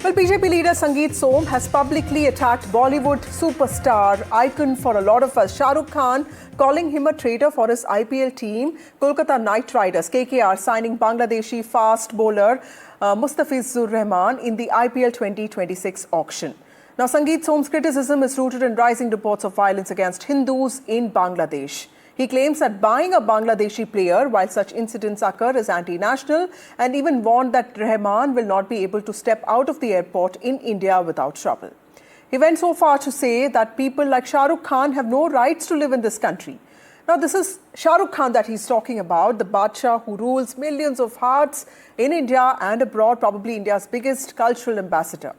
Well, BJP leader Sangeet Som has publicly attacked Bollywood superstar, icon for a lot of us, Shah Rukh Khan, calling him a traitor for his IPL team, Kolkata Knight Riders, KKR, signing Bangladeshi fast bowler Mustafizur Rahman in the IPL 2026 auction. Now, Sangeet Som's criticism is rooted in rising reports of violence against Hindus in Bangladesh. He claims that buying a Bangladeshi player while such incidents occur is anti-national and even warned that Rahman will not be able to step out of the airport in India without trouble. He went so far to say that people like Shah Rukh Khan have no rights to live in this country. Now, this is Shah Rukh Khan that he's talking about, the Badshah who rules millions of hearts in India and abroad, probably India's biggest cultural ambassador.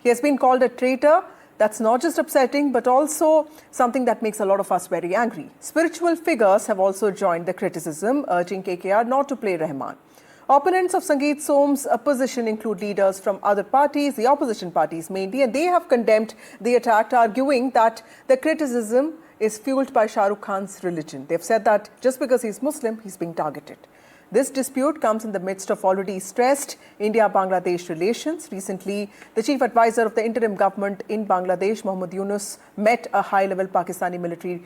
He has been called a traitor. That's not just upsetting, but also something that makes a lot of us very angry. Spiritual figures have also joined the criticism, urging KKR not to play Rahman. Opponents of Sangeet Som's position include leaders from other parties, the opposition parties mainly, and they have condemned the attack, arguing that the criticism is fueled by Shah Rukh Khan's religion. They've said that just because he's Muslim, he's being targeted. This dispute comes in the midst of already stressed India-Bangladesh relations. Recently, the chief advisor of the interim government in Bangladesh, Mohammad Yunus, met a high-level Pakistani military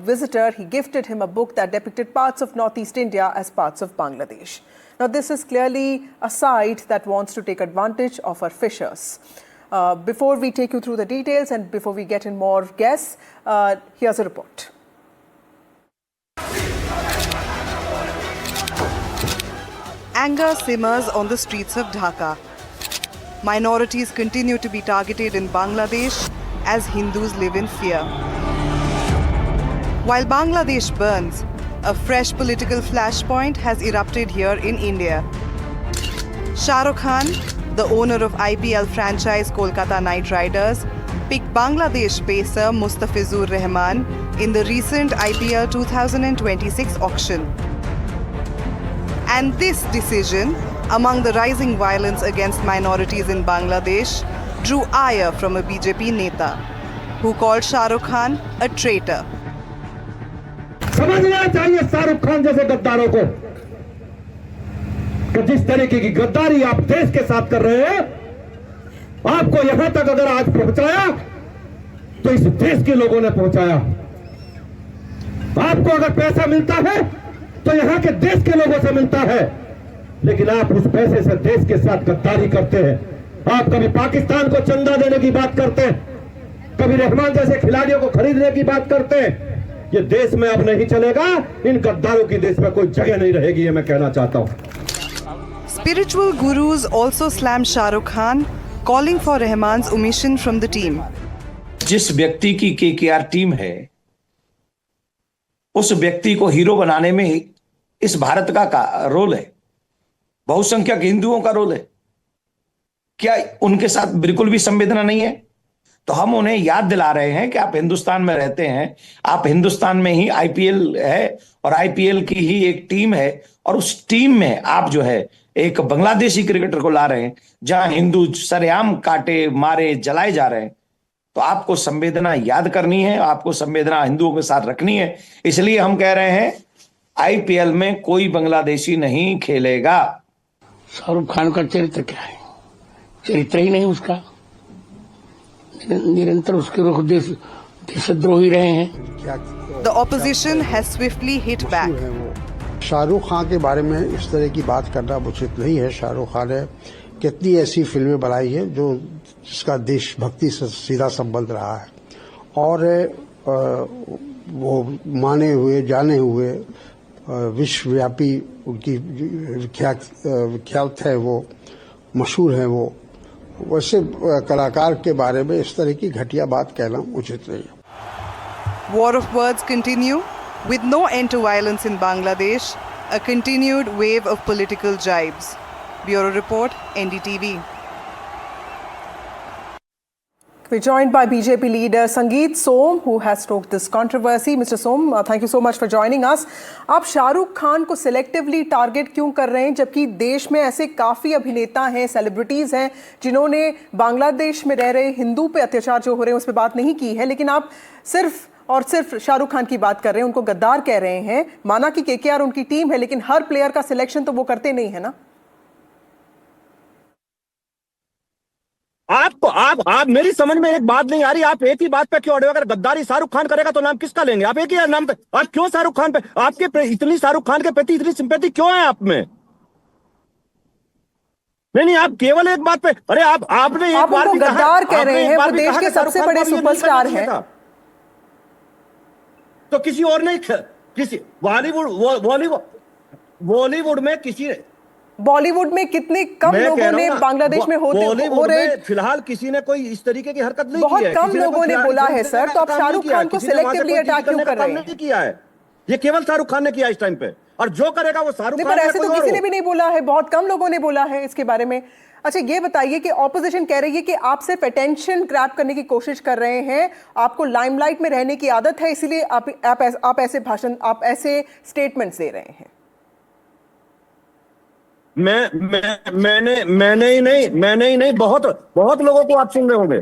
visitor. He gifted him a book that depicted parts of northeast India as parts of Bangladesh. Now, this is clearly a side that wants to take advantage of our fishers. Before we take you through the details and before we get in more guests, here's a report. Anger simmers on the streets of Dhaka. Minorities continue to be targeted in Bangladesh as Hindus live in fear. While Bangladesh burns, a fresh political flashpoint has erupted here in India. Shah Rukh Khan, the owner of IPL franchise Kolkata Knight Riders, picked Bangladesh pacer Mustafizur Rahman in the recent IPL 2026 auction. And this decision, among the rising violence against minorities in Bangladesh, drew ire from a BJP neta, who called Shah Rukh Khan a traitor. समझना चाहिए शाह रुख खान जैसे गद्दारों को कि जिस तरीके की गद्दारी आप देश के साथ कर रहे हैं, आपको यहां तक अगर आज पहुंचाया तो इस देश के लोगों ने पहुंचाया। आपको अगर पैसा मिलता है तो यहाँ के देश के लोगों से मिलता है, लेकिन आप उस पैसे से देश के साथ गद्दारी करते हैं। आप कभी पाकिस्तान को चंदा देने की बात करते हैं, कभी रहमान जैसे खिलाड़ियों को खरीदने की बात करते हैं। ये देश में अब नहीं चलेगा, इन गद्दारों की देश में कोई जगह नहीं रहेगी, ये मैं कहना चाहता हूं। Spiritual gurus also slammed Shah Rukh Khan, calling for Rahman's omission from the team. जिस व्यक्ति की केकेआर टीम है, उस व्यक्ति को हीरो बनाने में इस भारत का रोल है, बहुसंख्यक हिंदुओं का रोल है। क्या उनके साथ बिल्कुल भी संवेदना नहीं है? तो हम उन्हें याद दिला रहे हैं कि आप हिंदुस्तान में रहते हैं, आप हिंदुस्तान में ही आईपीएल है और आईपीएल की ही एक टीम है, और उस टीम में आप जो है एक बांग्लादेशी क्रिकेटर को ला रहे हैं जहां हिंदू सरेआम काटे, मारे, जलाए जा रहे हैं। तो आपको संवेदना याद करनी है, आपको संवेदना हिंदुओं के साथ रखनी है। इसलिए हम कह रहे हैं आईपीएल में कोई बांग्लादेशी नहीं खेलेगा। शाहरुख खान का चरित्र क्या है? चरित्र ही नहीं उसका, निरंतर उसके रुख देशद्रोही रहे हैं। The opposition has swiftly hit back. Shahrukh Khan के बारे में इस तरह की बात करना उचित नहीं है। शाहरुख खान ने कितनी ऐसी फिल्में बनाई है जो जिसका देशभक्ति से सीधा संबंध रहा है, और वो माने हुए जाने हुए विश्वव्यापी उनकी विख्यात है, वो मशहूर है। वो वैसे कलाकार के बारे में इस तरह की घटिया बात कहना उचित नहीं है। War of words continue with no end to violence in Bangladesh, a continued wave of political jibes. Bureau Report, NDTV. We're joined by BJP leader Sangeet Som, who has stoked this controversy. Mr. Som, thank you so much for joining us. आप शाहरुख खान को selectively target क्यों कर रहे हैं, जबकि देश में ऐसे काफ़ी अभिनेता हैं, सेलिब्रिटीज़ हैं, जिन्होंने बांग्लादेश में रह रहे हिंदू पे अत्याचार जो हो रहे हैं उस पर बात नहीं की है, लेकिन आप सिर्फ और सिर्फ शाहरुख खान की बात कर रहे हैं, उनको गद्दार कह रहे हैं। माना कि केकेआर उनकी टीम है, लेकिन हर प्लेयर का सिलेक्शन तो वो करते नहीं है ना। आप मेरी समझ में एक बात नहीं आ रही, आप एक ही बात पे क्यों अड़े हो? अगर गद्दारी शाहरुख खान करेगा तो नाम किसका लेंगे? आप एक ही नाम पे, आप क्यों शाहरुख खान पे, आपके इतनी शाहरुख खान के प्रति इतनी सिंपैथी क्यों है आप में? नहीं, आप केवल एक बात पे, अरे आपने एक बार भी गद्दार कह रहे हैं, वो देश के सबसे बड़े सुपरस्टार हैं। तो किसी और ने, किसी बॉलीवुड में किसी, बॉलीवुड में कितने कम लोगों ने बांग्लादेश में हो रहे, फिलहाल किसी ने कोई इस तरीके की हरकत नहीं बहुत की है। कम लोगों ने बोला है सर, तो आप शाहरुख खान को सिलेक्टिवली अटैक क्यों कर रहे हैं? किया है, ये केवल शाहरुख खान ने किया इस टाइम पे, और जो करेगा वो शाहरुख खान। पर ऐसे तो किसी ने भी नहीं बोला है, बहुत कम लोगों ने बोला है इसके बारे में। अच्छा, ये बताइए कि ऑपोजिशन कह रही है कि आप सिर्फ अटेंशन ग्रैब करने की कोशिश कर रहे हैं, आपको लाइमलाइट में रहने की आदत है, इसीलिए आप ऐसे भाषण, आप ऐसे स्टेटमेंट्स दे रहे हैं। मैंने ही नहीं, बहुत लोगों को आप सुन रहे होंगे।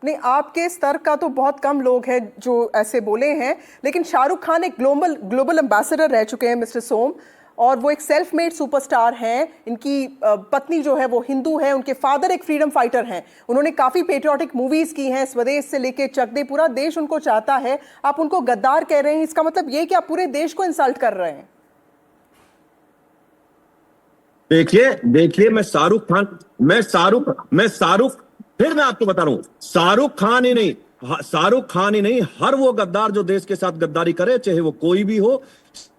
नहीं, आपके स्तर का तो बहुत कम लोग हैं जो ऐसे बोले हैं, लेकिन शाहरुख खान एक ग्लोबल एम्बेसडर रह चुके हैं मिस्टर सोम, और वो एक सेल्फ मेड सुपरस्टार हैं। इनकी पत्नी जो है वो हिंदू है, उनके फादर एक फ्रीडम फाइटर हैं, उन्होंने काफ़ी पेट्रियोटिक मूवीज़ की हैं, स्वदेश से लेके चक दे, पूरा देश उनको चाहता है। आप उनको गद्दार कह रहे हैं, इसका मतलब ये कि आप पूरे देश को इंसल्ट कर रहे हैं। देखिए, मैं फिर मैं आपको बता रहा हूं, शाहरुख खान ही नहीं, हर वो गद्दार जो देश के साथ गद्दारी करे, चाहे वो कोई भी हो,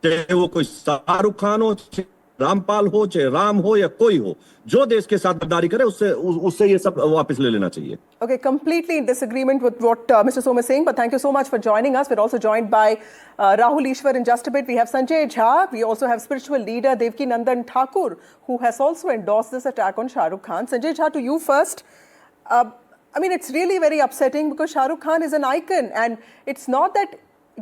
चाहे वो कोई शाहरुख खान हो, चाहे रामपाल हो, चाहे राम हो या कोई हो, जो देश के साथ गद्दारी करे उससे ये सब वापस ले लेना चाहिए। Okay, completely in disagreement with what Mr. Som is saying, but thank you so much for joining us. We're also joined by Rahul Ishwar in just a bit. We have Sanjay Jha. We also have spiritual leader Devki Nandan Thakur, who has also endorsed this attack on Shah Rukh Khan. Sanjay Jha, to you first. I mean, it's really very upsetting because Shah Rukh Khan is an icon, and it's not that,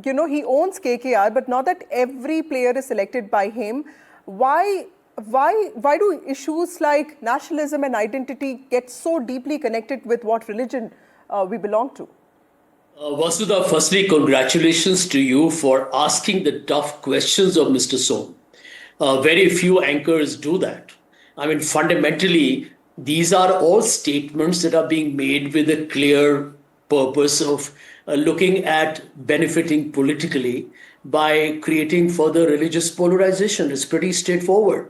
you know, he owns KKR, but not that every player is selected by him. Why do issues like nationalism and identity get so deeply connected with what religion we belong to? Vasudha, firstly, congratulations to you for asking the tough questions of Mr. Som. Very few anchors do that. I mean, fundamentally, these are all statements that are being made with a clear purpose of looking at benefiting politically by creating further religious polarization. It's pretty straightforward.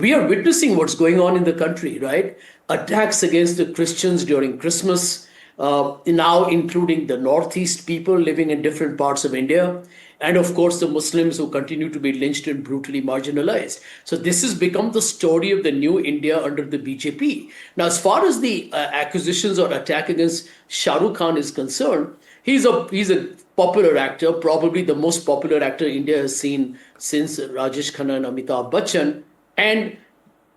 We are witnessing what's going on in the country, right? Attacks against the Christians during Christmas, now including the Northeast people living in different parts of India, and of course the Muslims who continue to be lynched and brutally marginalized. So this has become the story of the new India under the BJP. Now, as far as the accusations or attack against Shah Rukh Khan is concerned, he's a popular actor, probably the most popular actor India has seen since Rajesh Khanna and Amitabh Bachchan. And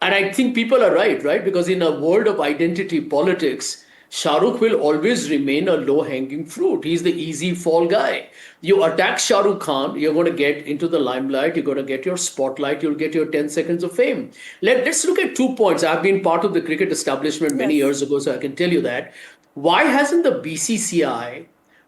I think people are right? Because in a world of identity politics, Shah Rukh will always remain a low-hanging fruit. He's the easy fall guy. You attack Shah Rukh Khan, you're going to get into the limelight, you're going to get your spotlight, you'll get your 10 seconds of fame. Let's look at 2 points. I've been part of the cricket establishment many years ago, so I can tell you that. Why hasn't the BCCI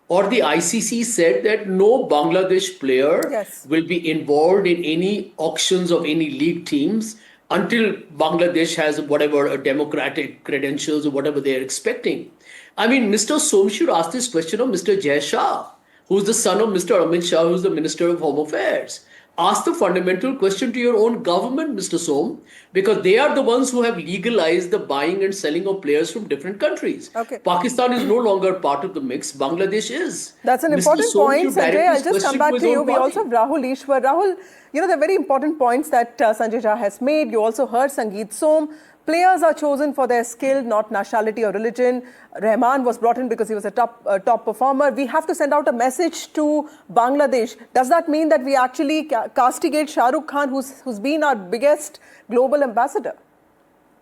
or the ICC said that no Bangladesh player will be involved in any auctions of any league teams until Bangladesh has whatever democratic credentials or whatever they're expecting? I mean, Mr. Som should ask this question of Mr. Jai Shah, who's the son of Mr. Amit Shah, who's the Minister of Home Affairs. Ask the fundamental question to your own government, Mr. Som, because they are the ones who have legalized the buying and selling of players from different countries. Okay. Pakistan is no longer part of the mix. Bangladesh is. That's an important point, Sanjay. I'll just come back to you. We also have Rahul Ishwar. Rahul, you know, the very important points that Sanjay Jha has made. You also heard Sangeet Som. Players are chosen for their skill, not nationality or religion. Rahman was brought in because he was a top performer. We have to send out a message to Bangladesh. Does that mean that we actually castigate Shah Rukh Khan, who's been our biggest global ambassador?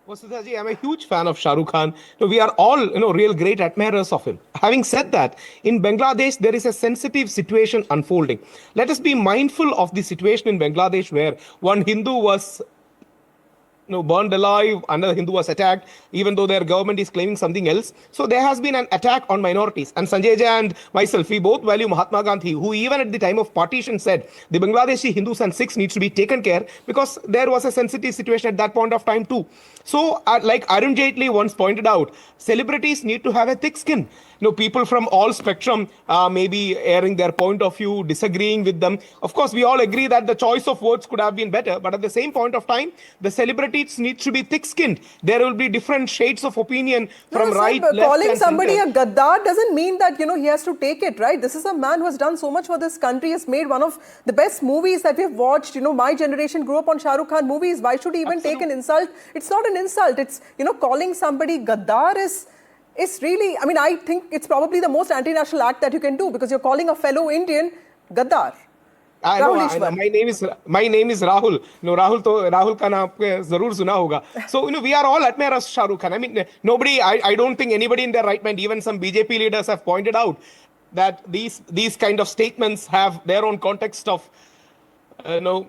Vasudha ji, I'm a huge fan of Shah Rukh Khan. We are all, real great admirers of him. Having said that, in Bangladesh, there is a sensitive situation unfolding. Let us be mindful of the situation in Bangladesh where one Hindu was burned alive, another Hindu was attacked, even though their government is claiming something else. So there has been an attack on minorities. And Sanjay Jay and myself, we both value Mahatma Gandhi, who even at the time of partition said the Bangladeshi Hindus and Sikhs needs to be taken care, because there was a sensitive situation at that point of time too. So like Arun Jaitley once pointed out, celebrities need to have a thick skin. People from all spectrum maybe airing their point of view, disagreeing with them. Of course, we all agree that the choice of words could have been better, but at the same point of time, the celebrities need to be thick-skinned. There will be different shades of opinion from right, left, calling and somebody center. a Gaddar doesn't mean that, he has to take it, right? This is a man who has done so much for this country, has made one of the best movies that we've watched. My generation grew up on Shah Rukh Khan movies. Why should he even take an insult? It's not an insult. It's, calling somebody Gaddar is really, I think it's probably the most anti-national act that you can do, because you're calling a fellow Indian Gaddar. I know. My name is Rahul. Rahul ka naam zarur suna hoga. So, we are all admirers of Shah Rukh Khan. I don't think anybody in their right mind, even some BJP leaders have pointed out that these kind of statements have their own context of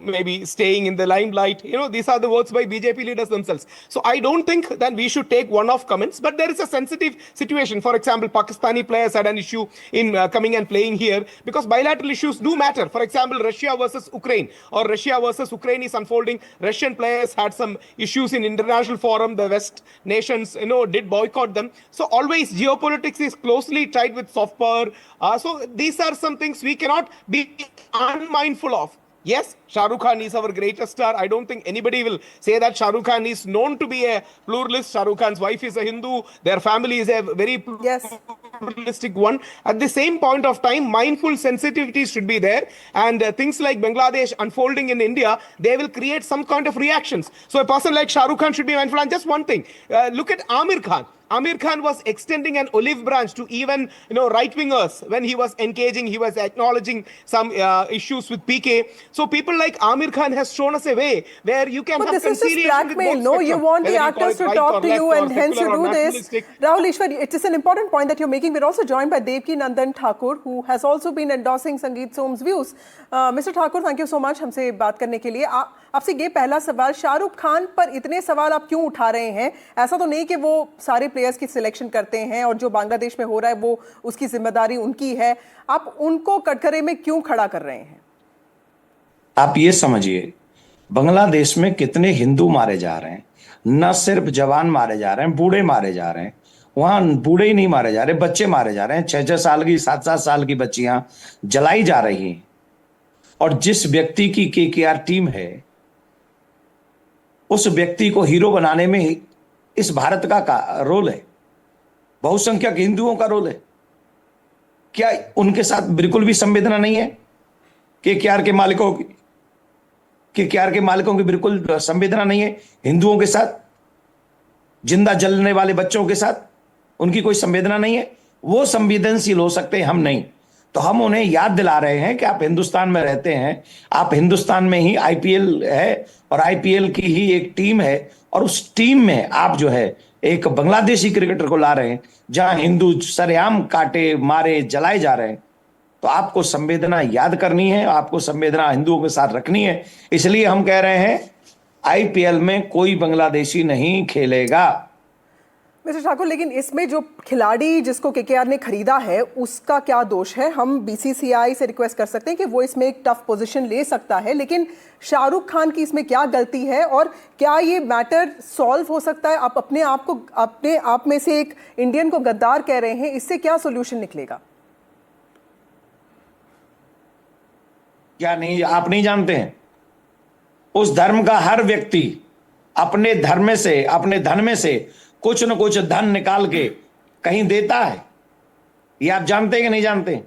maybe staying in the limelight. These are the words by BJP leaders themselves. So I don't think that we should take one-off comments, but there is a sensitive situation. For example, Pakistani players had an issue in coming and playing here, because bilateral issues do matter. For example, Russia versus Ukraine, or Russia versus Ukraine is unfolding. Russian players had some issues in international forum. The West nations, did boycott them. So always geopolitics is closely tied with soft power. So these are some things we cannot be unmindful of. Yes, Shah Rukh Khan is our greatest star. I don't think anybody will say that Shah Rukh Khan is known to be a pluralist. Shah Rukh Khan's wife is a Hindu. Their family is a very pluralistic one. At the same point of time, mindful sensitivities should be there. And things like Bangladesh unfolding in India, they will create some kind of reactions. So a person like Shah Rukh Khan should be mindful. And just one thing, look at Amir Khan. Amir Khan was extending an olive branch to even, right-wingers when he was engaging, he was acknowledging some issues with PK. So people like Amir Khan has shown us a way where you can have conciliation. But this is just blackmail. No, you want the actors to talk to you, and hence you do this. Rahul Ishwar, it is an important point that you're making. We're also joined by Devki Nandan Thakur, who has also been endorsing Sangeet Som's views. Mr. Thakur, thank you so much हमसे बात करने के लिए. आपसे ये पहला सवाल, शाहरुख खान पर इतने सवाल आप क्यों उठा रहे हैं? ऐसा तो नहीं कि वो सारे प्लेयर्स की सिलेक्शन करते हैं और जो बांग्लादेश में हो रहा है वो उसकी जिम्मेदारी उनकी है. आप उनको कटघरे में क्यों खड़ा कर रहे हैं? आप ये समझिए, बांग्लादेश में कितने हिंदू मारे जा रहे हैं. न सिर्फ जवान मारे जा रहे हैं, बूढ़े मारे जा रहे हैं. वहां बूढ़े ही नहीं मारे जा रहे, बच्चे मारे जा रहे हैं. 6-6 साल की, 7-7 साल की बच्चियां जलाई जा रही हैं. और जिस व्यक्ति की केकेआर टीम है, उस व्यक्ति को हीरो बनाने में ही इस भारत का रोल है, बहुसंख्यक हिंदुओं का रोल है. क्या उनके साथ बिल्कुल भी संवेदना नहीं है? केकेआर के मालिकों की बिल्कुल संवेदना नहीं है हिंदुओं के साथ, जिंदा जलने वाले बच्चों के साथ उनकी कोई संवेदना नहीं है. वो संवेदनशील हो सकते हैं, हम नहीं. तो हम उन्हें याद दिला रहे हैं कि आप हिंदुस्तान में रहते हैं, आप हिंदुस्तान में ही आईपीएल है और आईपीएल की ही एक टीम है, और उस टीम में आप जो है एक बांग्लादेशी क्रिकेटर को ला रहे हैं जहां हिंदू सरेआम काटे, मारे, जलाए जा रहे हैं. तो आपको संवेदना याद करनी है, आपको संवेदना हिंदुओं के साथ रखनी है. इसलिए हम कह रहे हैं आईपीएल में कोई बांग्लादेशी नहीं खेलेगा. मिस्टर ठाकुर, लेकिन इसमें जो खिलाड़ी जिसको केकेआर ने खरीदा है उसका क्या दोष है? हम बीसीसीआई से रिक्वेस्ट कर सकते हैं कि वो इसमें एक टफ पोजीशन ले सकता है, लेकिन शाहरुख खान की इसमें क्या गलती है और क्या ये मैटर सॉल्व हो सकता है? आप अपने आप में से एक इंडियन को गद्दार कह रहे हैं, इससे क्या सोल्यूशन निकलेगा? क्या नहीं, आप नहीं जानते हैं? उस धर्म का हर व्यक्ति अपने धर्म में से, अपने धन में से कुछ न कुछ धन निकाल के कहीं देता है. ये आप जानते हैं कि नहीं जानते?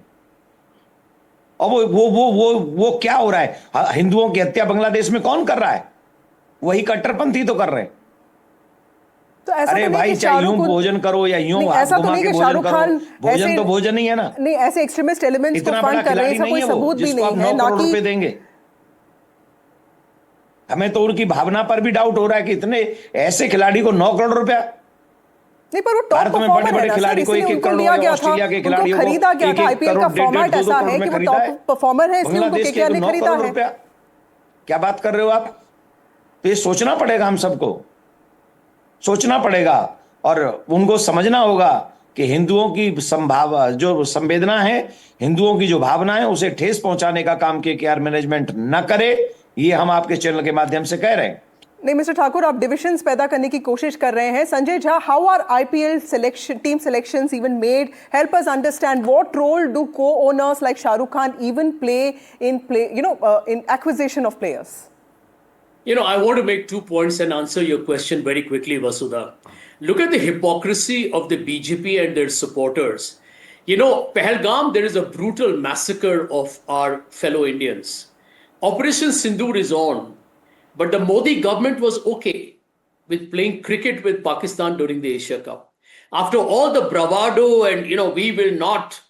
और वो क्या हो रहा है? हिंदुओं की हत्या बांग्लादेश में कौन कर रहा है? वही कट्टरपंथी तो कर रहे हैं. तो ऐसा अरे भाई, चाहे यूं भोजन करो या यूं ऐसा तो नहीं कि शाहरुख खान भोजन तो भोजन ही है ना. नहीं, ऐसे एक्सट्रीमिस्ट एलिमेंट्स को फंड कर रहे हैं, इसका कोई सबूत भी नहीं है. 9 करोड़ रुपए देंगे. हमें तो उनकी भावना पर भी डाउट हो रहा है कि इतने ऐसे खिलाड़ी को 9 करोड़ रुपया. नहीं, पर वो टॉप परफॉर्मर है ना सर, इसलिए उनको लिया गया था, उनको खरीदा गया था. आईपीएल का फॉर्मेट ऐसा है कि वो टॉप परफॉर्मर है, इसलिए उनको केकेआर ने खरीदा है. क्या बात कर रहे हो आप? तो ये सोचना पड़ेगा, हम सबको सोचना पड़ेगा और उनको समझना होगा कि हिंदुओं की जो संवेदना है, हिंदुओं की जो भावना है, उसे ठेस पहुंचाने का काम केकेआर मैनेजमेंट न करे। ये हम आपके चैनल के माध्यम से कह रहे हैं। नहीं मिस्टर ठाकुर, आप डिविजन्स पैदा करने की कोशिश कर रहे हैं। Sanjay Jha, how are IPL selection team selections even made? Help us understand what role do co-owners like Shah Rukh Khan even play in acquisition of players? I want to make 2 points and answer your question very quickly, Vasudha. Look at the hypocrisy of the BJP and their supporters. Pahalgam, there is a brutal massacre of our fellow Indians. Operation Sindoor is on. But the Modi government was okay with playing cricket with Pakistan during the Asia Cup. After all the bravado and, we will not,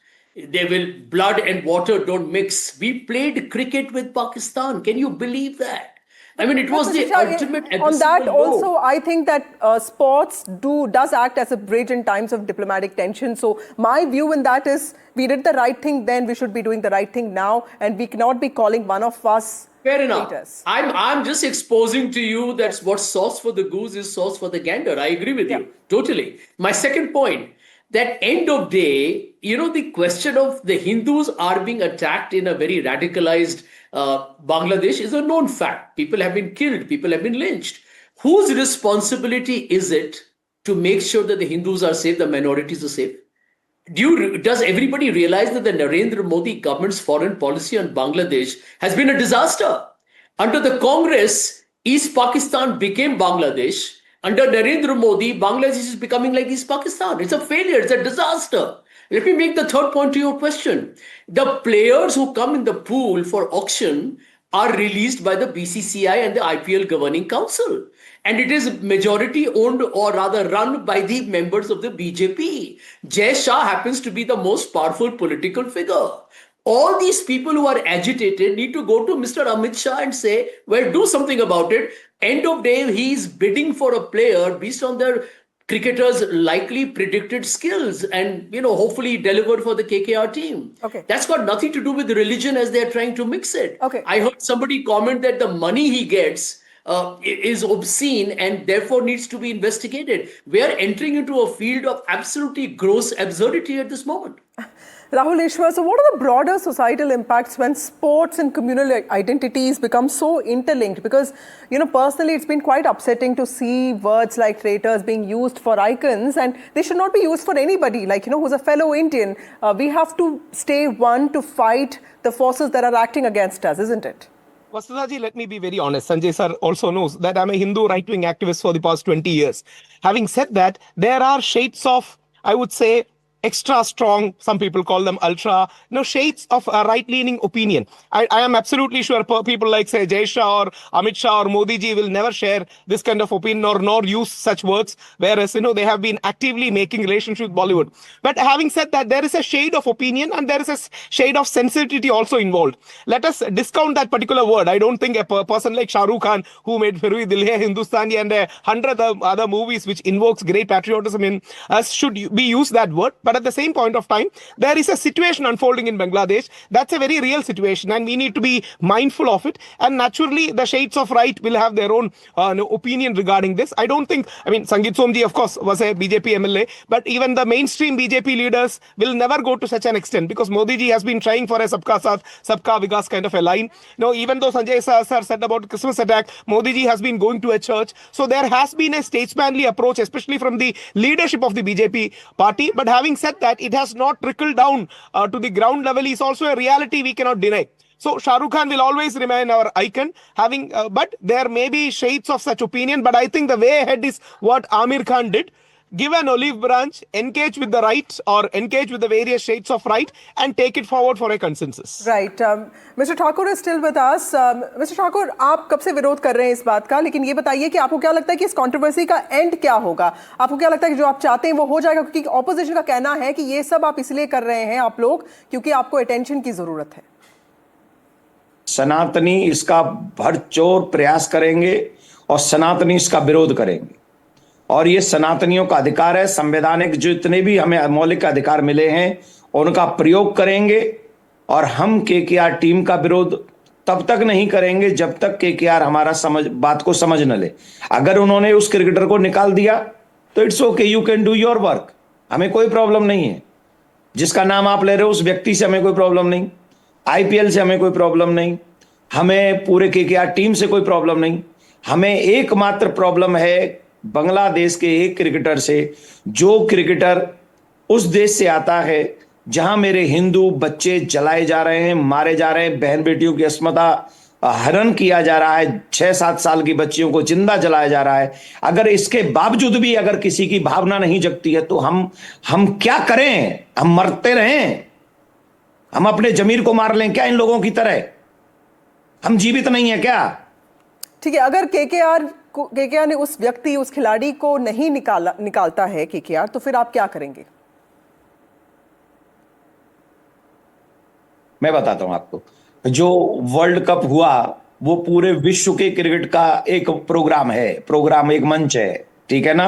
blood and water don't mix. We played cricket with Pakistan. Can you believe that? I mean, it was the ultimate. On that also, I think that sports does act as a bridge in times of diplomatic tension. So my view in that is, we did the right thing then, we should be doing the right thing now, and we cannot be calling one of us. Fair enough. Traitors. I'm just exposing to you that's what sauce for the goose is sauce for the gander. I agree with you totally. My second point, that end of day, the question of the Hindus are being attacked in a very radicalized Bangladesh is a known fact. People have been killed. People have been lynched. Whose responsibility is it to make sure that the Hindus are safe, the minorities are safe? Does everybody realize that the Narendra Modi government's foreign policy on Bangladesh has been a disaster? Under the Congress, East Pakistan became Bangladesh. Under Narendra Modi, Bangladesh is becoming like East Pakistan. It's a failure. It's a disaster. Let me make the third point to your question. The players who come in the pool for auction are released by the BCCI and the IPL Governing Council. And it is majority owned, or rather run, by the members of the BJP. Jai Shah happens to be the most powerful political figure. All these people who are agitated need to go to Mr. Amit Shah and say, well, do something about it. End of day, he is bidding for a player based on their cricketers' likely predicted skills and, hopefully delivered for the KKR team. Okay. That's got nothing to do with religion as they're trying to mix it. Okay. I heard somebody comment that the money he gets is obscene and therefore needs to be investigated. We are entering into a field of absolutely gross absurdity at this moment. Rahul Ishwar, so what are the broader societal impacts when sports and communal identities become so interlinked? Because, personally, it's been quite upsetting to see words like traitors being used for icons, and they should not be used for anybody, who's a fellow Indian. We have to stay one to fight the forces that are acting against us, isn't it? Vasudha ji, let me be very honest. Sanjay sir also knows that I'm a Hindu right-wing activist for the past 20 years. Having said that, there are shades of, I would say, extra strong, some people call them ultra, shades of a right-leaning opinion. I am absolutely sure people like, say, Jai Shah or Amit Shah or Modi ji will never share this kind of opinion nor use such words, whereas, they have been actively making relations with Bollywood. But having said that, there is a shade of opinion and there is a shade of sensitivity also involved. Let us discount that particular word. I don't think a person like Shah Rukh Khan, who made Phir Bhi Dil Hai Hindustani and 100 other movies which invokes great patriotism in us, should be used that word. But at the same point of time, there is a situation unfolding in Bangladesh. That's a very real situation and we need to be mindful of it. And naturally, the shades of right will have their own opinion regarding this. I don't think, Sangeet Som ji, of course, was a BJP MLA, but even the mainstream BJP leaders will never go to such an extent because Modi ji has been trying for a Sabka Saath, Sabka Vikas kind of a line. Even though Sanjay sir said about Christmas attack, Modi ji has been going to a church. So there has been a statesmanly approach, especially from the leadership of the BJP party. But having said that, it has not trickled down to the ground level is also a reality we cannot deny. So Shah Rukh Khan will always remain our icon, but there may be shades of such opinion. But I think the way ahead is what Amir Khan did. Give an olive branch, engage with the right or engage with the various shades of right and take it forward for a consensus. Right. Mr. Thakur is still with us. Mr. Thakur, आप कब से विरोध कर रहे हैं इस बात का? लेकिन ये बताइए कि आपको क्या लगता है कि इस कंट्रोवर्सी का एंड क्या होगा? आपको क्या लगता है कि जो आप चाहते हैं वो हो जाएगा? क्योंकि ऑपोजिशन का कहना है कि ये सब आप इसलिए कर रहे हैं आप लोग क्योंकि आपको अटेंशन की जरूरत है. सनातनी इसका भरचोर प्रयास करेंगे और सनातनी इसका विरोध करेंगे और ये सनातनियों का अधिकार है. संवैधानिक जितने भी हमें मौलिक अधिकार मिले हैं उनका प्रयोग करेंगे और हम केकेआर टीम का विरोध तब तक नहीं करेंगे जब तक केकेआर हमारा बात को समझ न ले। अगर उन्होंने उस क्रिकेटर को निकाल दिया तो it's okay, you can do your work, हमें कोई प्रॉब्लम नहीं है। जिसका नाम आप ले रहे हो उस व्यक्ति से हमें कोई प्रॉब्लम नहीं, आईपीएल से हमें कोई प्रॉब्लम नहीं, हमें पूरे केकेआर टीम से कोई प्रॉब्लम नहीं। हमें एकमात्र प्रॉब्लम है बांग्लादेश के एक क्रिकेटर से, जो क्रिकेटर उस देश से आता है जहां मेरे हिंदू बच्चे जलाए जा रहे हैं, मारे जा रहे हैं, बहन बेटियों की अस्मता हरण किया जा रहा है, 6-7 साल की बच्चियों को जिंदा जलाया जा रहा है। अगर इसके बावजूद भी अगर किसी की भावना नहीं जगती है तो हम क्या करें? हम मरते रहें? हम अपने जमीर को मार लें क्या इन लोगों की तरह? हम जीवित नहीं है क्या? ठीक है, अगर केकेआर ने उस व्यक्ति, उस खिलाड़ी को नहीं निकालता है केकेआर, तो फिर आप क्या करेंगे? मैं बताता हूं आपको, जो वर्ल्ड कप हुआ वो पूरे विश्व के क्रिकेट का एक प्रोग्राम है, एक मंच है, ठीक है ना।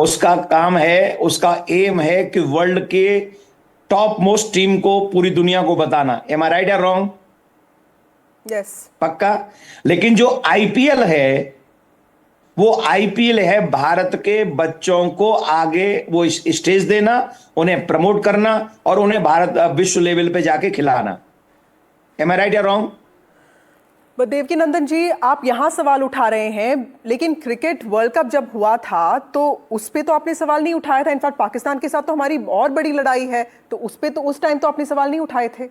उसका काम है, उसका एम है कि वर्ल्ड के टॉप मोस्ट टीम को पूरी दुनिया को बताना। एम आई राइट या रॉन्ग? यस, पक्का। लेकिन जो आईपीएल है वो आईपीएल है भारत के बच्चों को आगे वो स्टेज देना, उन्हें प्रमोट करना और उन्हें भारत विश्व लेवल पे जाके खिलाना। एम आई राइट या रॉन्ग? बट देवकी नंदन जी, आप यहां सवाल उठा रहे हैं, लेकिन क्रिकेट वर्ल्ड कप जब हुआ था तो उस पे तो आपने सवाल नहीं उठाया था। इनफैक्ट पाकिस्तान के साथ तो हमारी और बड़ी लड़ाई है, तो उस पे तो उस टाइम तो आपने सवाल नहीं उठाए थे।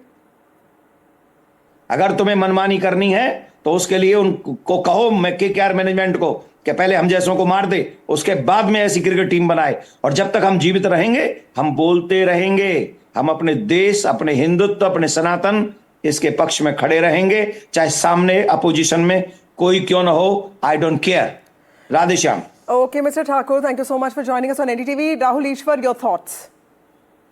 अगर तुम्हें मनमानी करनी है तो उसके लिए उनको कहो, मैं केकेआर मैनेजमेंट को, कि पहले हम जैसों को मार दे, उसके बाद में ऐसी क्रिकेट टीम बनाए। और जब तक हम जीवित रहेंगे हम बोलते रहेंगे, हम अपने देश, अपने हिंदुत्व, अपने सनातन, इसके पक्ष में खड़े रहेंगे, चाहे सामने अपोजिशन में कोई क्यों ना हो। I don't care. Radhe Shyam. Okay mister Thakur, thank you so much for joining us on NDTV. Rahul Ishwar, your thoughts?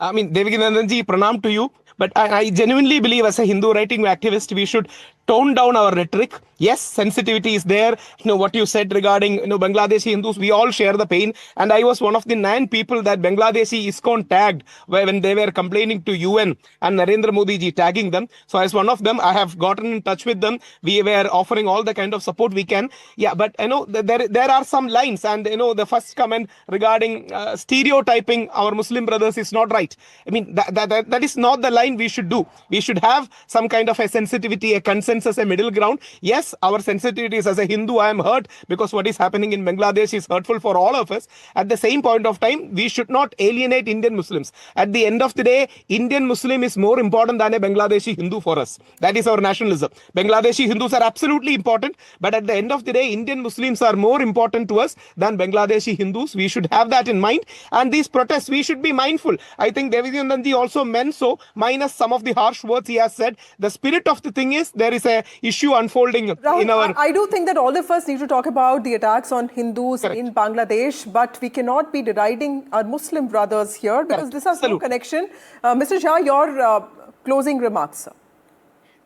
I mean, Devakinandan ji, pranam to you. But I genuinely believe, as a Hindu right-wing activist, we should tone down our rhetoric. Yes, sensitivity is there. What you said regarding Bangladeshi Hindus, we all share the pain. And I was one of the 9 people that Bangladeshi ISKCON tagged when they were complaining to UN and Narendra Modi ji tagging them. So as one of them, I have gotten in touch with them. We were offering all the kind of support we can. Yeah, but there are some lines, and the first comment regarding stereotyping our Muslim brothers is not right. I mean, that is not the line we should do. We should have some kind of a sensitivity, a consensus, a middle ground. Yes, our sensitivities, as a Hindu, I am hurt because what is happening in Bangladesh is hurtful for all of us. At the same point of time, we should not alienate Indian Muslims. At the end of the day, Indian Muslim is more important than a Bangladeshi Hindu for us. That is our nationalism. Bangladeshi Hindus are absolutely important, but at the end of the day, Indian Muslims are more important to us than Bangladeshi Hindus. We should have that in mind. And these protests, we should be mindful. I think Devakinandan ji also meant so, minus some of the harsh words he has said. The spirit of the thing is, there is a issue unfolding Rahul, in our... I do think that all of us need to talk about the attacks on Hindus Correct. in Bangladesh, but we cannot be deriding our Muslim brothers here because Correct. this has no Absolutely. connection. Mr. Shah, your closing remarks, sir.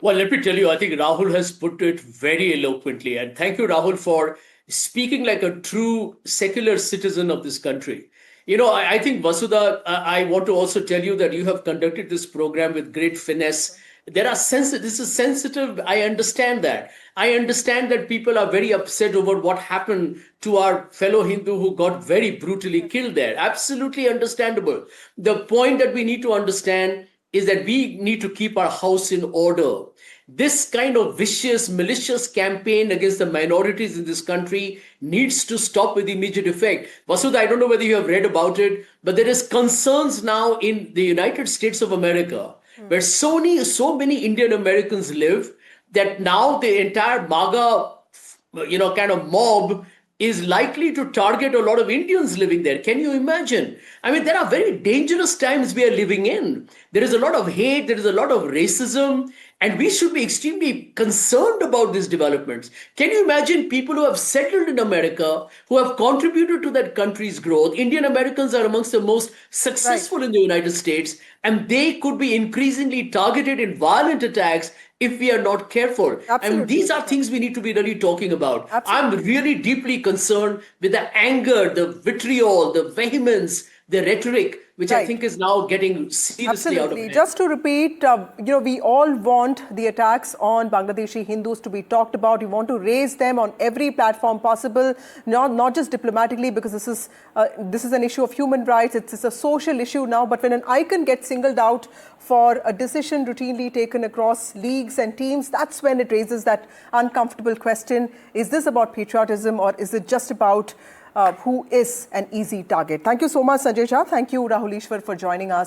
Well, let me tell you, I think Rahul has put it very eloquently. And thank you, Rahul, for speaking like a true secular citizen of this country. I think, Vasudha, I want to also tell you that you have conducted this program with great finesse. This is sensitive. I understand that. I understand that people are very upset over what happened to our fellow Hindu who got very brutally killed there. Absolutely understandable. The point that we need to understand is that we need to keep our house in order. This kind of vicious, malicious campaign against the minorities in this country needs to stop with immediate effect. Vasudha, I don't know whether you have read about it, but there is concerns now in the United States of America, where so many Indian Americans live, that now the entire MAGA, kind of mob is likely to target a lot of Indians living there. Can you imagine? I mean, there are very dangerous times we are living in. There is a lot of hate, there is a lot of racism, and we should be extremely concerned about these developments. Can you imagine people who have settled in America, who have contributed to that country's growth? Indian Americans are amongst the most successful in the United States, and they could be increasingly targeted in violent attacks if we are not careful. Absolutely. And these are things we need to be really talking about. Absolutely. I'm really deeply concerned with the anger, the vitriol, the vehemence their rhetoric, which I Right. think is now getting seriously out of hand. Just to repeat, we all want the attacks on Bangladeshi Hindus to be talked about. We want to raise them on every platform possible, not just diplomatically, because this is an issue of human rights. It's a social issue now. But when an icon gets singled out for a decision routinely taken across leagues and teams, that's when it raises that uncomfortable question: is this about patriotism, or is it just about who is an easy target? Thank you so much, Sanjay Shah. Thank you, Rahul Ishwar, for joining us.